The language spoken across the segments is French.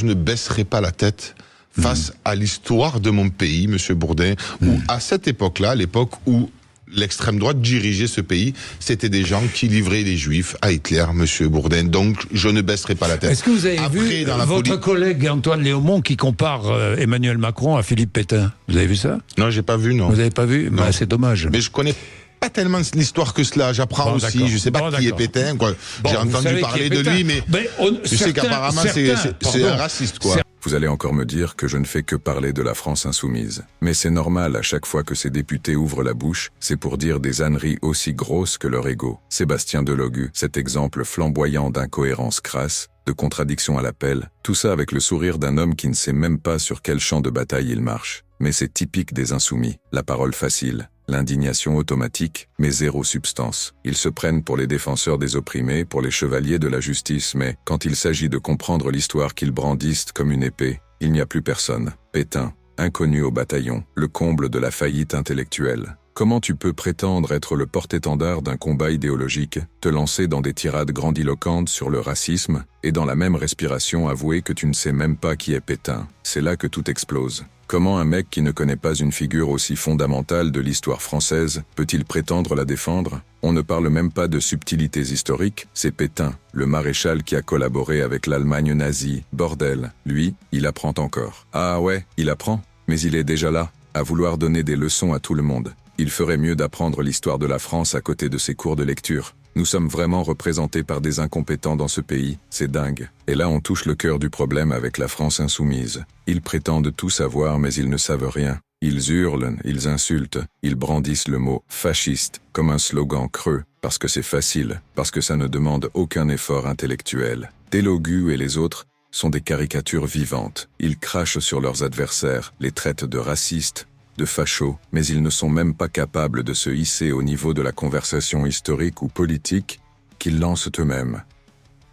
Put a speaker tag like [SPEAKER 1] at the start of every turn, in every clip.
[SPEAKER 1] je ne baisserai pas la tête face à l'histoire de mon pays, Monsieur Bourdin, où à cette époque-là, l'époque où l'extrême droite dirigeait ce pays, c'était des gens qui livraient les Juifs à Hitler, Monsieur Bourdin. Donc, je ne baisserai pas la tête.
[SPEAKER 2] Est-ce que vous avez vu votre collègue Antoine Léaumont qui compare Emmanuel Macron à Philippe Pétain? Vous avez vu ça?
[SPEAKER 1] Non, j'ai pas vu, non.
[SPEAKER 2] Vous n'avez pas vu? Bah, c'est dommage.
[SPEAKER 1] Mais je connais pas tellement l'histoire que cela. J'apprends aussi. Je sais pas qui est Pétain, quoi. J'ai entendu parler de lui, mais je sais qu'apparemment c'est un raciste, quoi.
[SPEAKER 3] Vous allez encore me dire que je ne fais que parler de la France insoumise. Mais c'est normal, à chaque fois que ces députés ouvrent la bouche, c'est pour dire des âneries aussi grosses que leur ego. Sébastien Delogu, cet exemple flamboyant d'incohérence crasse, de contradiction à l'appel, tout ça avec le sourire d'un homme qui ne sait même pas sur quel champ de bataille il marche. Mais c'est typique des insoumis, la parole facile, l'indignation automatique, mais zéro substance. Ils se prennent pour les défenseurs des opprimés, pour les chevaliers de la justice, mais quand il s'agit de comprendre l'histoire qu'ils brandissent comme une épée, il n'y a plus personne. Pétain, inconnu au bataillon, le comble de la faillite intellectuelle. Comment tu peux prétendre être le porte-étendard d'un combat idéologique, te lancer dans des tirades grandiloquentes sur le racisme, et dans la même respiration avouer que tu ne sais même pas qui est Pétain? C'est là que tout explose. Comment un mec qui ne connaît pas une figure aussi fondamentale de l'histoire française peut-il prétendre la défendre? On ne parle même pas de subtilités historiques, c'est Pétain, le maréchal qui a collaboré avec l'Allemagne nazie. Bordel, lui, il apprend encore. Ah ouais, il apprend, mais il est déjà là, à vouloir donner des leçons à tout le monde. Il ferait mieux d'apprendre l'histoire de la France à côté de ses cours de lecture. Nous sommes vraiment représentés par des incompétents dans ce pays, c'est dingue. Et là on touche le cœur du problème avec la France insoumise. Ils prétendent tout savoir mais ils ne savent rien. Ils hurlent, ils insultent, ils brandissent le mot « fasciste » comme un slogan creux, parce que c'est facile, parce que ça ne demande aucun effort intellectuel. Delogu et les autres sont des caricatures vivantes. Ils crachent sur leurs adversaires, les traitent de racistes, de fachos, mais ils ne sont même pas capables de se hisser au niveau de la conversation historique ou politique qu'ils lancent eux-mêmes.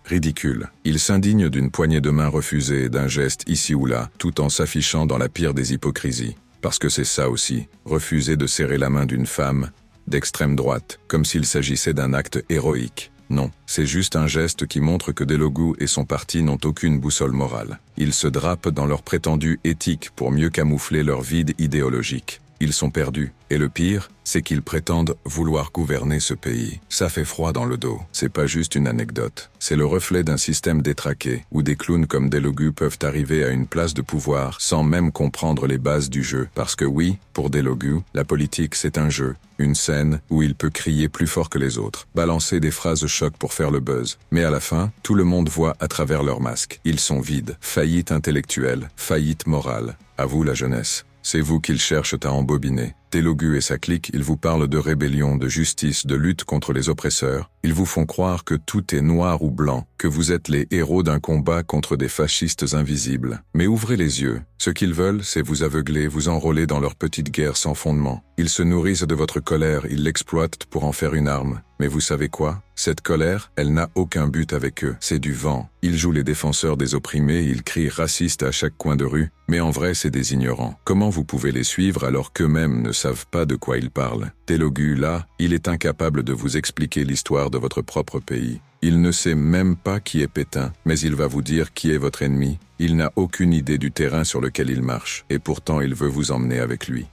[SPEAKER 3] Ridicule. Ils s'indignent d'une poignée de main refusée, d'un geste ici ou là, tout en s'affichant dans la pire des hypocrisies. Parce que c'est ça aussi, refuser de serrer la main d'une femme, d'extrême droite, comme s'il s'agissait d'un acte héroïque. Non, c'est juste un geste qui montre que Delogu et son parti n'ont aucune boussole morale. Ils se drapent dans leur prétendue éthique pour mieux camoufler leur vide idéologique. Ils sont perdus. Et le pire, c'est qu'ils prétendent vouloir gouverner ce pays. Ça fait froid dans le dos. C'est pas juste une anecdote. C'est le reflet d'un système détraqué, où des clowns comme Delogu peuvent arriver à une place de pouvoir sans même comprendre les bases du jeu. Parce que oui, pour Delogu, la politique c'est un jeu, une scène où il peut crier plus fort que les autres, balancer des phrases choc pour faire le buzz. Mais à la fin, tout le monde voit à travers leur masque. Ils sont vides. Faillite intellectuelle, faillite morale. À vous la jeunesse. C'est vous qu'ils cherchent à embobiner. Delogu et sa clique, ils vous parlent de rébellion, de justice, de lutte contre les oppresseurs. Ils vous font croire que tout est noir ou blanc, que vous êtes les héros d'un combat contre des fascistes invisibles. Mais ouvrez les yeux. Ce qu'ils veulent, c'est vous aveugler, vous enrôler dans leur petite guerre sans fondement. Ils se nourrissent de votre colère, ils l'exploitent pour en faire une arme. Mais vous savez quoi? Cette colère, elle n'a aucun but avec eux. C'est du vent. Ils jouent les défenseurs des opprimés, ils crient racistes à chaque coin de rue. Mais en vrai, c'est des ignorants. Comment vous pouvez les suivre alors qu'eux-mêmes ne savent pas de quoi ils parlent? Delogu, là, il est incapable de vous expliquer l'histoire de votre propre pays. Il ne sait même pas qui est Pétain, mais il va vous dire qui est votre ennemi. Il n'a aucune idée du terrain sur lequel il marche, et pourtant il veut vous emmener avec lui.